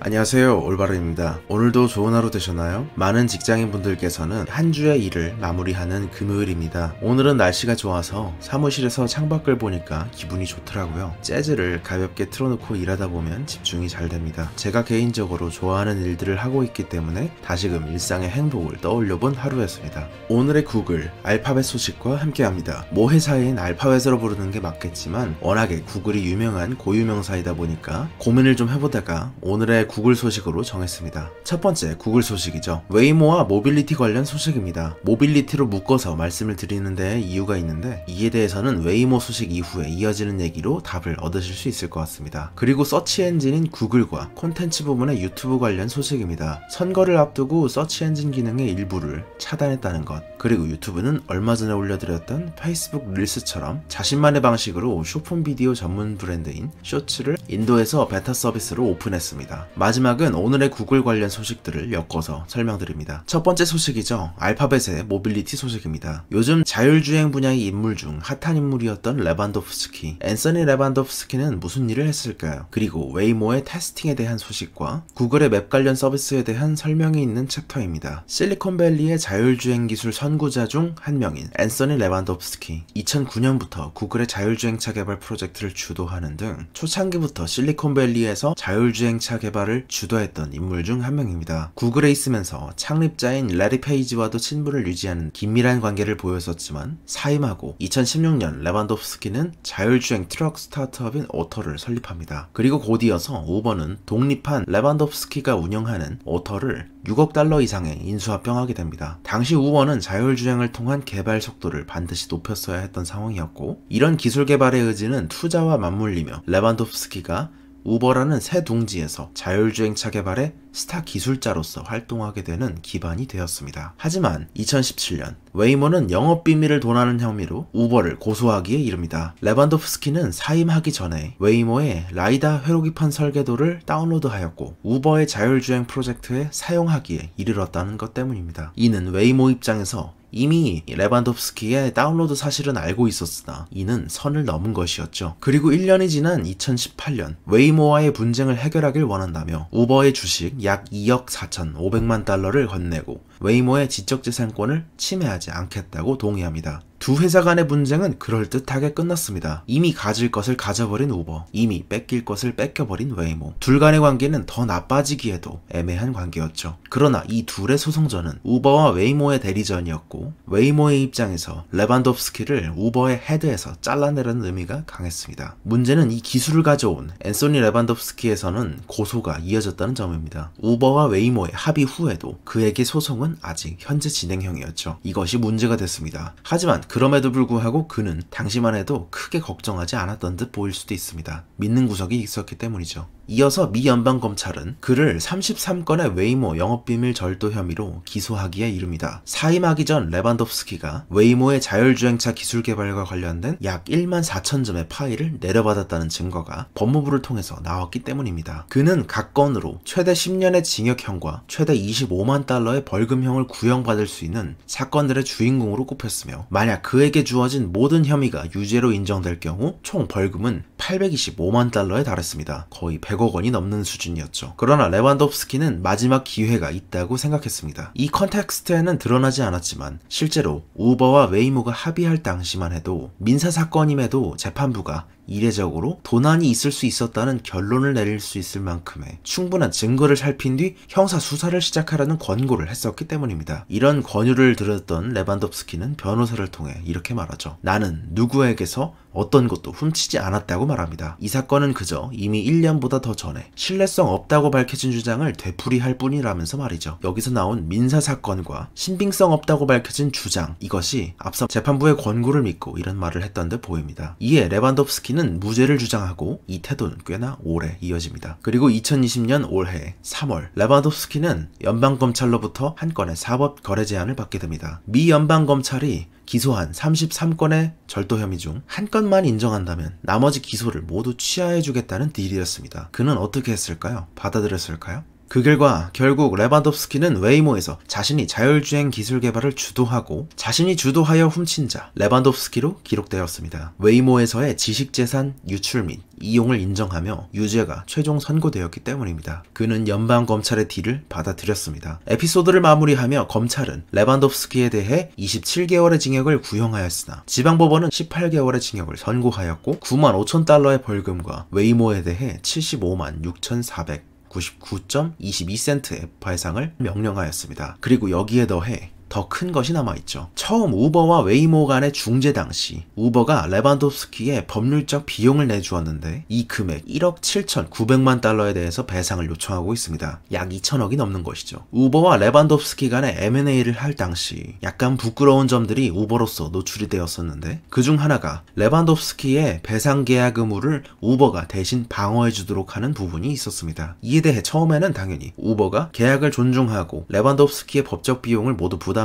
안녕하세요, 올바르입니다. 오늘도 좋은 하루 되셨나요? 많은 직장인분들께서는 한 주의 일을 마무리하는 금요일입니다. 오늘은 날씨가 좋아서 사무실에서 창밖을 보니까 기분이 좋더라고요. 재즈를 가볍게 틀어놓고 일하다 보면 집중이 잘 됩니다. 제가 개인적으로 좋아하는 일들을 하고 있기 때문에 다시금 일상의 행복을 떠올려본 하루였습니다. 오늘의 구글, 알파벳 소식과 함께합니다. 모 회사인 알파벳으로 부르는 게 맞겠지만 워낙에 구글이 유명한 고유명사이다 보니까 고민을 좀 해보다가 오늘의 구글 소식으로 정했습니다. 첫 번째 구글 소식이죠. 웨이모와 모빌리티 관련 소식입니다. 모빌리티로 묶어서 말씀을 드리는 데 이유가 있는데 이에 대해서는 웨이모 소식 이후에 이어지는 얘기로 답을 얻으실 수 있을 것 같습니다. 그리고 서치 엔진인 구글과 콘텐츠 부문의 유튜브 관련 소식입니다. 선거를 앞두고 서치 엔진 기능의 일부를 차단했다는 것, 그리고 유튜브는 얼마 전에 올려드렸던 페이스북 릴스처럼 자신만의 방식으로 쇼폼 비디오 전문 브랜드인 쇼츠를 인도에서 베타 서비스로 오픈했습니다. 마지막은 오늘의 구글 관련 소식들을 엮어서 설명드립니다. 첫 번째 소식이죠. 알파벳의 모빌리티 소식입니다. 요즘 자율주행 분야의 인물 중 핫한 인물이었던 레반도프스키, 앤서니 레반도프스키는 무슨 일을 했을까요? 그리고 웨이모의 테스팅에 대한 소식과 구글의 맵 관련 서비스에 대한 설명이 있는 챕터입니다. 실리콘밸리의 자율주행 기술 선구자 중 한 명인 앤서니 레반도프스키, 2009년부터 구글의 자율주행차 개발 프로젝트를 주도하는 등 초창기부터 실리콘밸리에서 자율주행차 개발을 주도했던 인물 중 한 명입니다. 구글에 있으면서 창립자인 레리 페이지와도 친분을 유지하는 긴밀한 관계를 보였었지만 사임하고 2016년 레반도프스키는 자율주행 트럭 스타트업인 오터를 설립합니다. 그리고 곧이어서 우버는 독립한 레반도프스키가 운영하는 오터를 6억 달러 이상에 인수합병하게 됩니다. 당시 우버는 자율주행을 통한 개발 속도를 반드시 높였어야 했던 상황이었고, 이런 기술 개발의 의지는 투자와 맞물리며 레반도프스키가 우버라는 새 둥지에서 자율주행차 개발의 스타 기술자로서 활동하게 되는 기반이 되었습니다. 하지만 2017년 웨이모는 영업비밀을 도나는 혐의로 우버를 고소하기에 이릅니다. 레반도프스키는 사임하기 전에 웨이모의 라이다 회로기판 설계도를 다운로드하였고 우버의 자율주행 프로젝트에 사용하기에 이르렀다는 것 때문입니다. 이는 웨이모 입장에서 이미 레반도프스키의 다운로드 사실은 알고 있었으나 이는 선을 넘은 것이었죠. 그리고 1년이 지난 2018년 웨이모와의 분쟁을 해결하길 원한다며 우버의 주식 약 2억 4,500만 달러를 건네고 웨이모의 지적재산권을 침해하지 않겠다고 동의합니다. 두 회사 간의 분쟁은 그럴듯하게 끝났습니다. 이미 가질 것을 가져버린 우버, 이미 뺏길 것을 뺏겨버린 웨이모. 둘 간의 관계는 더 나빠지기에도 애매한 관계였죠. 그러나 이 둘의 소송전은 우버와 웨이모의 대리전이었고 웨이모의 입장에서 레반도프스키를 우버의 헤드에서 잘라내려는 의미가 강했습니다. 문제는 이 기술을 가져온 앤소니 레반도프스키에서는 고소가 이어졌다는 점입니다. 우버와 웨이모의 합의 후에도 그에게 소송은 아직 현재 진행형이었죠. 이것이 문제가 됐습니다. 하지만 그럼에도 불구하고 그는 당시만 해도 크게 걱정하지 않았던 듯 보일 수도 있습니다. 믿는 구석이 있었기 때문이죠. 이어서 미 연방검찰은 그를 33건의 웨이모 영업비밀 절도 혐의로 기소하기에 이릅니다. 사임하기 전 레반도프스키가 웨이모의 자율주행차 기술 개발과 관련된 약 1만 4천 점의 파일을 내려받았다는 증거가 법무부를 통해서 나왔기 때문입니다. 그는 각 건으로 최대 10년의 징역형과 최대 25만 달러의 벌금형을 구형받을 수 있는 사건들의 주인공으로 꼽혔으며 만약 그에게 주어진 모든 혐의가 유죄로 인정될 경우 총 벌금은 825만 달러에 달했습니다. 거의 100억 원이 넘는 수준이었죠. 그러나 레반도프스키는 마지막 기회가 있다고 생각했습니다. 이 컨텍스트에는 드러나지 않았지만 실제로 우버와 웨이모가 합의할 당시만 해도 민사사건임에도 재판부가 이례적으로 도난이 있을 수 있었다는 결론을 내릴 수 있을 만큼의 충분한 증거를 살핀 뒤 형사 수사를 시작하라는 권고를 했었기 때문입니다. 이런 권유를 들었던 레반도프스키는 변호사를 통해 이렇게 말하죠. 나는 누구에게서 어떤 것도 훔치지 않았다고 말합니다. 이 사건은 그저 이미 1년보다 더 전에 신뢰성 없다고 밝혀진 주장을 되풀이할 뿐이라면서 말이죠. 여기서 나온 민사사건과 신빙성 없다고 밝혀진 주장, 이것이 앞서 재판부의 권고를 믿고 이런 말을 했던 듯 보입니다. 이에 레반도프스키는 무죄를 주장하고 이 태도는 꽤나 오래 이어집니다. 그리고 2020년 올해 3월 레반도프스키는 연방검찰로부터 한 건의 사법 거래 제안을 받게 됩니다. 미 연방검찰이 기소한 33건의 절도 혐의 중 한 건만 인정한다면 나머지 기소를 모두 취하해주겠다는 딜이었습니다. 그는 어떻게 했을까요? 받아들였을까요? 그 결과 결국 레반도프스키는 웨이모에서 자신이 자율주행 기술 개발을 주도하고 자신이 주도하여 훔친 자 레반도프스키로 기록되었습니다. 웨이모에서의 지식재산 유출 및 이용을 인정하며 유죄가 최종 선고되었기 때문입니다. 그는 연방검찰의 딜을 받아들였습니다. 에피소드를 마무리하며 검찰은 레반도프스키에 대해 27개월의 징역을 구형하였으나 지방법원은 18개월의 징역을 선고하였고 95,000달러의 벌금과 웨이모에 대해 75만 6,499.22센트의 배상을 명령하였습니다. 그리고 여기에 더해 더 큰 것이 남아있죠. 처음 우버와 웨이모 간의 중재 당시 우버가 레반도프스키에 법률적 비용을 내주었는데 이 금액 1억 7,900만 달러에 대해서 배상을 요청하고 있습니다. 약 2천억이 넘는 것이죠. 우버와 레반도프스키 간의 M&A를 할 당시 약간 부끄러운 점들이 우버로서 노출이 되었었는데 그중 하나가 레반도프스키의 배상 계약 의무를 우버가 대신 방어해 주도록 하는 부분이 있었습니다. 이에 대해 처음에는 당연히 우버가 계약을 존중하고 레반도프스키의 법적 비용을 모두 부담했었으나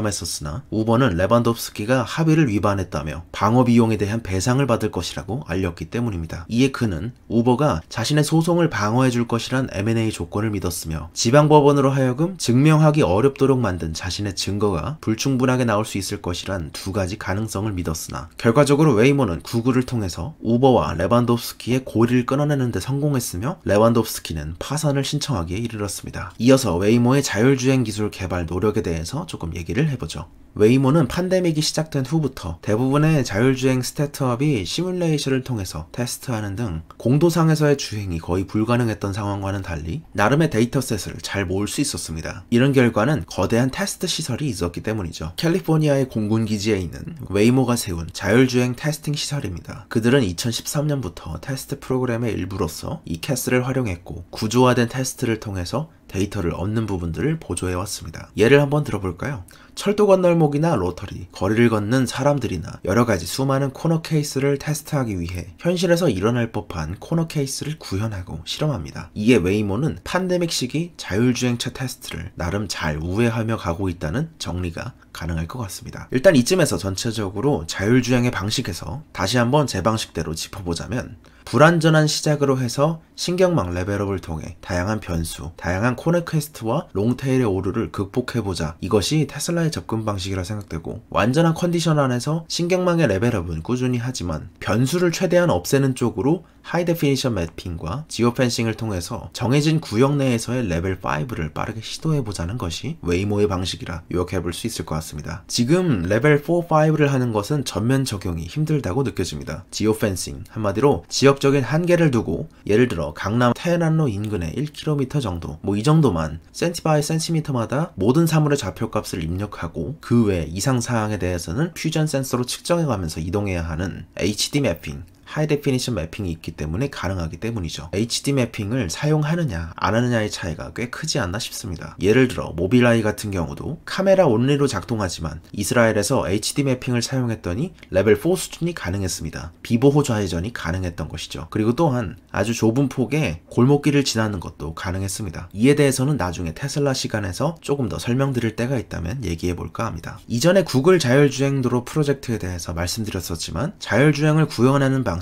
우버는 레반도프스키가 합의를 위반했다며 방어 비용에 대한 배상을 받을 것이라고 알렸기 때문입니다. 이에 그는 우버가 자신의 소송을 방어해 줄 것이란 M&A 조건을 믿었으며 지방법원으로 하여금 증명하기 어렵도록 만든 자신의 증거가 불충분하게 나올 수 있을 것이란 두 가지 가능성을 믿었으나 결과적으로 웨이모는 구글을 통해서 우버와 레반도프스키의 고리를 끊어내는 데 성공했으며 레반도프스키는 파산을 신청하기에 이르렀습니다. 이어서 웨이모의 자율주행 기술 개발 노력에 대해서 조금 얘기를 해보죠. 웨이모는 팬데믹이 시작된 후부터 대부분의 자율주행 스타트업이 시뮬레이션을 통해서 테스트하는 등 공도상에서의 주행이 거의 불가능했던 상황과는 달리 나름의 데이터셋을 잘 모을 수 있었습니다. 이런 결과는 거대한 테스트 시설이 있었기 때문이죠. 캘리포니아의 공군기지에 있는 웨이모가 세운 자율주행 테스팅 시설입니다. 그들은 2013년부터 테스트 프로그램의 일부로서 이 캐스를 활용했고 구조화된 테스트를 통해서 데이터를 얻는 부분들을 보조해왔습니다. 예를 한번 들어볼까요? 철도 건널목이나 로터리, 거리를 걷는 사람들이나 여러가지 수많은 코너 케이스를 테스트하기 위해 현실에서 일어날 법한 코너 케이스를 구현하고 실험합니다. 이에 웨이모는 팬데믹 시기 자율주행차 테스트를 나름 잘 우회하며 가고 있다는 정리가 가능할 것 같습니다. 일단 이쯤에서 전체적으로 자율주행의 방식에서 다시 한번 제 방식대로 짚어보자면 불완전한 시작으로 해서 신경망 레벨업을 통해 다양한 변수, 다양한 코너 퀘스트와 롱테일의 오류를 극복해보자. 이것이 테슬라의 접근 방식이라 생각되고 완전한 컨디션 안에서 신경망의 레벨업은 꾸준히 하지만 변수를 최대한 없애는 쪽으로 하이 데피니션 매핑과 지오펜싱을 통해서 정해진 구역 내에서의 레벨 5를 빠르게 시도해보자는 것이 웨이모의 방식이라 요약해볼 수 있을 것 같습니다. 지금 레벨 4, 5를 하는 것은 전면 적용이 힘들다고 느껴집니다. 지오펜싱, 한마디로 지역적인 한계를 두고 예를 들어 강남 테헤란로 인근의 1km 정도 이 정도만 센티 바이 센티미터마다 모든 사물의 좌표값을 입력하고 그 외 이상사항에 대해서는 퓨전 센서로 측정해가면서 이동해야 하는 HD 매핑, 하이 데피니션 매핑이 있기 때문에 가능하기 때문이죠. HD 매핑을 사용하느냐 안 하느냐의 차이가 꽤 크지 않나 싶습니다. 예를 들어 모빌아이 같은 경우도 카메라 온리로 작동하지만 이스라엘에서 HD 매핑을 사용했더니 레벨 4 수준이 가능했습니다. 비보호 좌회전이 가능했던 것이죠. 그리고 또한 아주 좁은 폭의 골목길을 지나는 것도 가능했습니다. 이에 대해서는 나중에 테슬라 시간에서 조금 더 설명드릴 때가 있다면 얘기해볼까 합니다. 이전에 구글 자율주행도로 프로젝트에 대해서 말씀드렸었지만 자율주행을 구현하는 방식이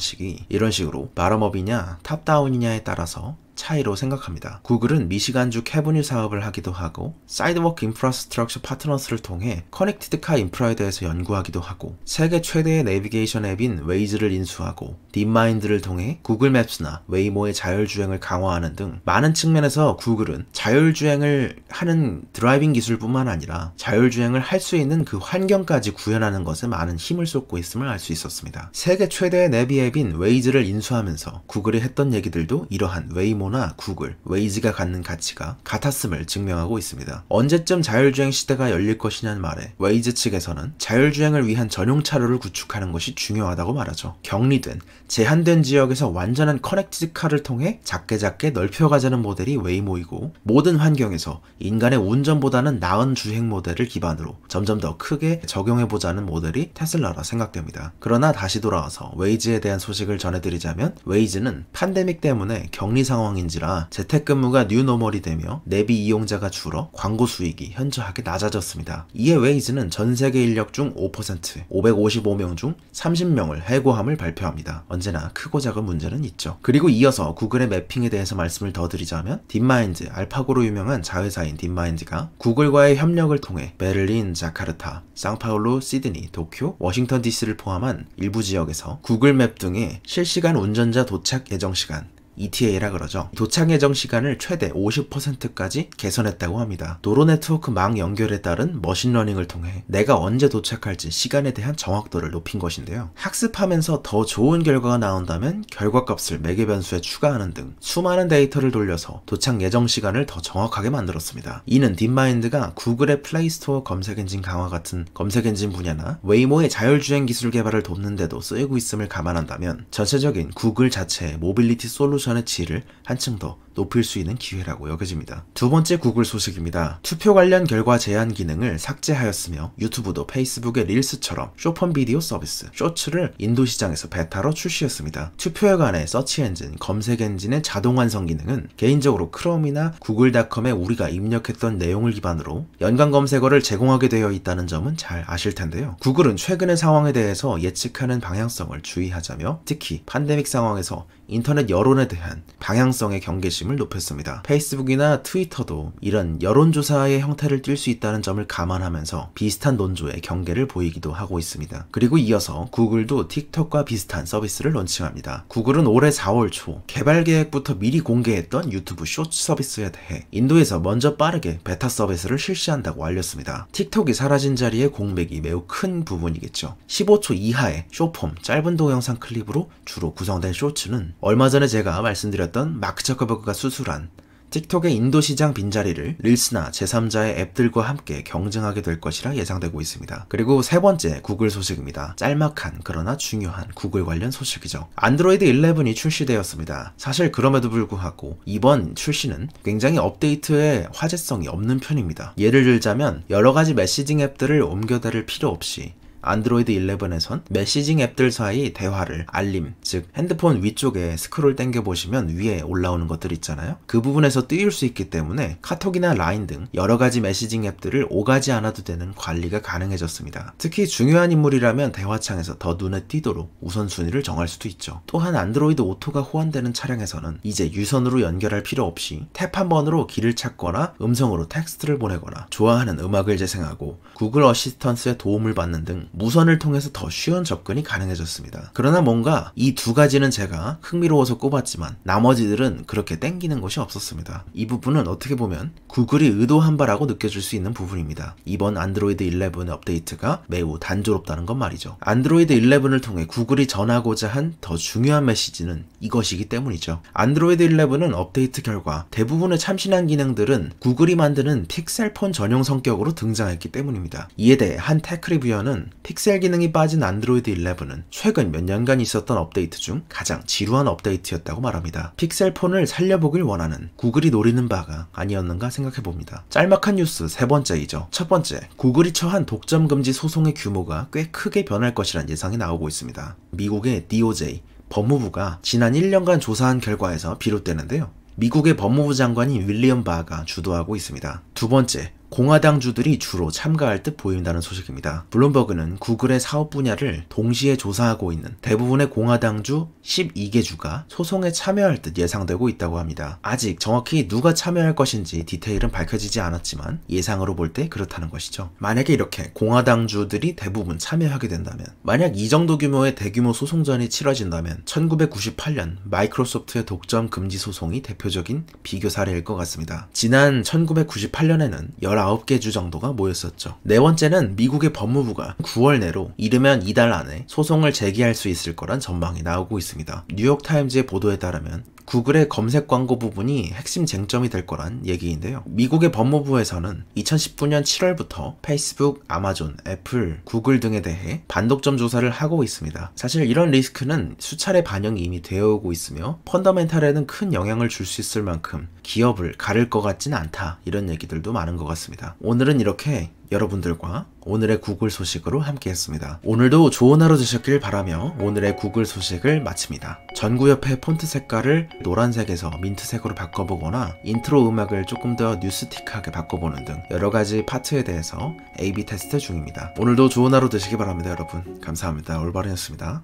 이런 식으로 바텀업이냐 탑다운이냐에 따라서 차이로 생각합니다. 구글은 미시간주 캐브뉴 사업을 하기도 하고 사이드워크 인프라스트럭처 파트너스를 통해 커넥티드 카 인프라에 대해서 연구하기도 하고 세계 최대의 내비게이션 앱인 웨이즈를 인수하고 딥마인드를 통해 구글 맵스나 웨이모의 자율주행을 강화하는 등 많은 측면에서 구글은 자율주행을 하는 드라이빙 기술뿐만 아니라 자율주행을 할 수 있는 그 환경까지 구현하는 것에 많은 힘을 쏟고 있음을 알 수 있었습니다. 세계 최대의 내비 앱인 웨이즈를 인수하면서 구글이 했던 얘기들도 이러한 웨이모 나 구글, 웨이즈가 갖는 가치가 같았음을 증명하고 있습니다. 언제쯤 자율주행 시대가 열릴 것이냐는 말에 웨이즈 측에서는 자율주행을 위한 전용 차로를 구축하는 것이 중요하다고 말하죠. 격리된, 제한된 지역에서 완전한 커넥티드 카를 통해 작게 넓혀가자는 모델이 웨이모이고 모든 환경에서 인간의 운전보다는 나은 주행 모델을 기반으로 점점 더 크게 적용해보자는 모델이 테슬라라 생각됩니다. 그러나 다시 돌아와서 웨이즈에 대한 소식을 전해드리자면 웨이즈는 팬데믹 때문에 격리 상황 상황인지라 재택근무가 뉴노멀이 되며 내비 이용자가 줄어 광고 수익이 현저하게 낮아졌습니다. 이에 웨이즈는 전세계 인력 중 5%, 555명 중 30명을 해고함을 발표합니다. 언제나 크고 작은 문제는 있죠. 그리고 이어서 구글의 매핑에 대해서 말씀을 더 드리자면 딥마인드, 알파고로 유명한 자회사인 딥마인드가 구글과의 협력을 통해 베를린, 자카르타, 상파울루, 시드니, 도쿄, 워싱턴 DC를 포함한 일부 지역에서 구글맵 등의 실시간 운전자 도착 예정 시간 ETA라 그러죠. 도착 예정 시간을 최대 50%까지 개선했다고 합니다. 도로 네트워크 망 연결에 따른 머신러닝을 통해 내가 언제 도착할지 시간에 대한 정확도를 높인 것인데요. 학습하면서 더 좋은 결과가 나온다면 결과값을 매개 변수에 추가하는 등 수많은 데이터를 돌려서 도착 예정 시간을 더 정확하게 만들었습니다. 이는 딥마인드가 구글의 플레이스토어 검색엔진 강화 같은 검색엔진 분야나 웨이모의 자율주행 기술 개발을 돕는 데도 쓰이고 있음을 감안한다면 전체적인 구글 자체의 모빌리티 솔루션의 질을 한층 더 높일 수 있는 기회라고 여겨집니다. 두 번째 구글 소식입니다. 투표 관련 결과 제한 기능을 삭제하였으며 유튜브도 페이스북의 릴스처럼 쇼폰 비디오 서비스 쇼츠를 인도 시장에서 베타로 출시했습니다. 투표에 관해 서치 엔진, 검색 엔진의 자동 완성 기능은 개인적으로 크롬이나 구글닷컴에 우리가 입력했던 내용을 기반으로 연관 검색어를 제공하게 되어 있다는 점은 잘 아실 텐데요. 구글은 최근의 상황에 대해서 예측하는 방향성을 주의하자며 특히 팬데믹 상황에서 인터넷 여론에 대한 방향성의 경계심을 높였습니다. 페이스북이나 트위터도 이런 여론조사의 형태를 띌 수 있다는 점을 감안하면서 비슷한 논조의 경계를 보이기도 하고 있습니다. 그리고 이어서 구글도 틱톡과 비슷한 서비스를 론칭합니다. 구글은 올해 4월 초 개발 계획부터 미리 공개했던 유튜브 쇼츠 서비스에 대해 인도에서 먼저 빠르게 베타 서비스를 실시한다고 알렸습니다. 틱톡이 사라진 자리에 공백이 매우 큰 부분이겠죠. 15초 이하의 쇼폼 짧은 동영상 클립으로 주로 구성된 쇼츠는 얼마 전에 제가 말씀드렸던 마크 저커버그가 수술한 틱톡의 인도 시장 빈자리를 릴스나 제3자의 앱들과 함께 경쟁하게 될 것이라 예상되고 있습니다. 그리고 세 번째 구글 소식입니다. 짤막한 그러나 중요한 구글 관련 소식이죠. 안드로이드 11이 출시되었습니다. 사실 그럼에도 불구하고 이번 출시는 굉장히 업데이트에 화제성이 없는 편입니다. 예를 들자면 여러가지 메시징 앱들을 옮겨다를 필요 없이 안드로이드 11에선 메시징 앱들 사이 대화를 알림, 즉 핸드폰 위쪽에 스크롤 당겨보시면 위에 올라오는 것들 있잖아요. 그 부분에서 띄울 수 있기 때문에 카톡이나 라인 등 여러가지 메시징 앱들을 오가지 않아도 되는 관리가 가능해졌습니다. 특히 중요한 인물이라면 대화창에서 더 눈에 띄도록 우선순위를 정할 수도 있죠. 또한 안드로이드 오토가 호환되는 차량에서는 이제 유선으로 연결할 필요 없이 탭 한 번으로 길을 찾거나 음성으로 텍스트를 보내거나 좋아하는 음악을 재생하고 구글 어시스턴스의 도움을 받는 등 무선을 통해서 더 쉬운 접근이 가능해졌습니다. 그러나 뭔가 이 두 가지는 제가 흥미로워서 꼽았지만 나머지들은 그렇게 땡기는 것이 없었습니다. 이 부분은 어떻게 보면 구글이 의도한 바라고 느껴질 수 있는 부분입니다. 이번 안드로이드 11의 업데이트가 매우 단조롭다는 건 말이죠. 안드로이드 11을 통해 구글이 전하고자 한 더 중요한 메시지는 이것이기 때문이죠. 안드로이드 11은 업데이트 결과 대부분의 참신한 기능들은 구글이 만드는 픽셀폰 전용 성격으로 등장했기 때문입니다. 이에 대해 한 테크 리뷰어는 픽셀 기능이 빠진 안드로이드 11은 최근 몇 년간 있었던 업데이트 중 가장 지루한 업데이트였다고 말합니다. 픽셀폰을 살려보길 원하는 구글이 노리는 바가 아니었는가 생각해봅니다. 짤막한 뉴스 세 번째이죠. 첫 번째, 구글이 처한 독점 금지 소송의 규모가 꽤 크게 변할 것이란 예상이 나오고 있습니다. 미국의 DOJ, 법무부가 지난 1년간 조사한 결과에서 비롯되는데요. 미국의 법무부 장관인 윌리엄 바가 주도하고 있습니다. 두 번째, 공화당주들이 주로 참가할 듯 보인다는 소식입니다. 블룸버그는 구글의 사업 분야를 동시에 조사하고 있는 대부분의 공화당주 12개 주가 소송에 참여할 듯 예상되고 있다고 합니다. 아직 정확히 누가 참여할 것인지 디테일은 밝혀지지 않았지만 예상으로 볼 때 그렇다는 것이죠. 만약에 이렇게 공화당주들이 대부분 참여하게 된다면, 만약 이 정도 규모의 대규모 소송전이 치러진다면 1998년 마이크로소프트의 독점 금지 소송이 대표적인 비교 사례일 것 같습니다. 지난 1998년에는 19개 주 정도가 모였었죠. 네 번째는 미국의 법무부가 9월 내로 이르면 이달 안에 소송을 제기할 수 있을 거란 전망이 나오고 있습니다. 뉴욕타임즈의 보도에 따르면 구글의 검색 광고 부분이 핵심 쟁점이 될 거란 얘기인데요. 미국의 법무부에서는 2019년 7월부터 페이스북, 아마존, 애플, 구글 등에 대해 반독점 조사를 하고 있습니다. 사실 이런 리스크는 수차례 반영이 이미 되어 오고 있으며 펀더멘탈에는 큰 영향을 줄 수 있을 만큼 기업을 가를 것 같진 않다, 이런 얘기들도 많은 것 같습니다. 오늘은 이렇게 여러분들과 오늘의 구글 소식으로 함께 했습니다. 오늘도 좋은 하루 되셨길 바라며 오늘의 구글 소식을 마칩니다. 전구 옆에 폰트 색깔을 노란색에서 민트색으로 바꿔보거나 인트로 음악을 조금 더 뉴스틱하게 바꿔보는 등 여러가지 파트에 대해서 A/B 테스트 중입니다. 오늘도 좋은 하루 되시기 바랍니다. 여러분 감사합니다. 올바른이었습니다.